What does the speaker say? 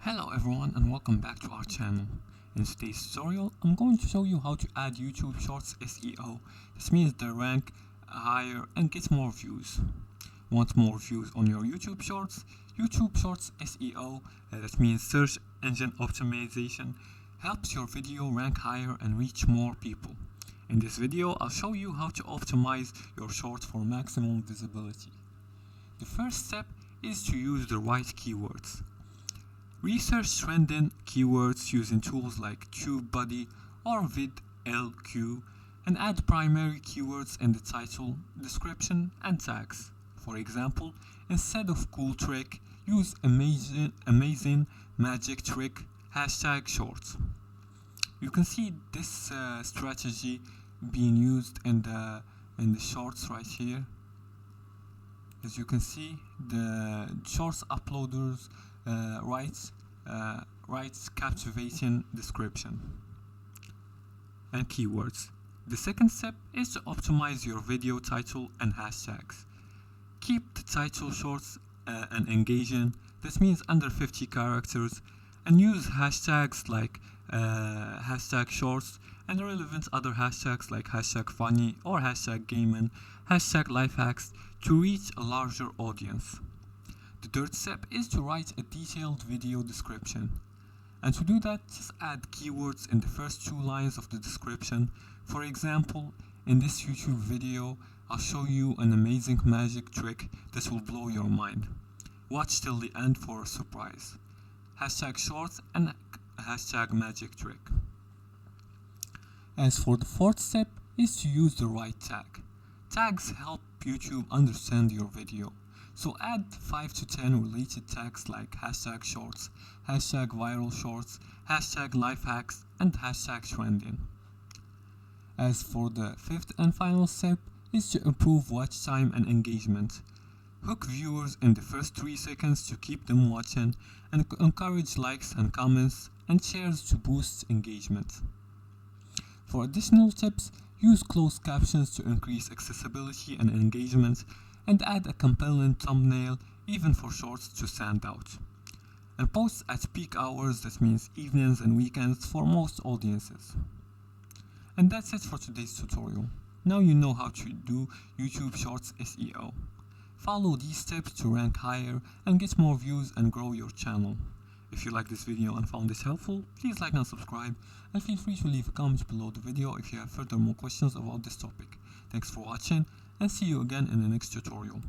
Hello everyone and welcome back to our channel. In today's tutorial, I'm going to show you how to add YouTube Shorts SEO. This means they rank higher and get more views. Want more views on your YouTube Shorts? YouTube Shorts SEO, that means search engine optimization, helps your video rank higher and reach more people. In this video, I'll show you how to optimize your shorts for maximum visibility. The first step is to use the right keywords. Research trending keywords using tools like TubeBuddy or vidLQ and add primary keywords in the title, description, and tags. For example, instead of cool trick, use amazing magic trick #shorts. You can see this strategy being used in the shorts right here. As you can see, the shorts uploaders writes captivating description and keywords. The second step is to optimize your video title and hashtags. Keep the title short and engaging. This means under 50 characters, and use hashtags like #shorts and relevant other hashtags like #funny or #gaming, #lifehacks to reach a larger audience. The third step is to write a detailed video description. And to do that, just add keywords in the first 2 lines of the description. For example, in this YouTube video, I'll show you an amazing magic trick that will blow your mind. Watch till the end for a surprise. #shorts and #magic trick. As for the fourth step is to use the right tag. Tags help YouTube understand your video. So add 5 to 10 related tags like #shorts, #viral shorts, #lifehacks, and #trending. As for the fifth and final step is to improve watch time and engagement. Hook viewers in the first 3 seconds to keep them watching, and encourage likes and comments and shares to boost engagement. For additional tips, use closed captions to increase accessibility and engagement, and add a compelling thumbnail even for shorts to stand out. And post at peak hours, that means evenings and weekends for most audiences. And that's it for today's tutorial. Now you know how to do YouTube Shorts SEO. Follow these steps to rank higher and get more views and grow your channel. If you like this video and found this helpful, please like and subscribe, and feel free to leave a comment below the video if you have further more questions about this topic. Thanks for watching, and see you again in the next tutorial.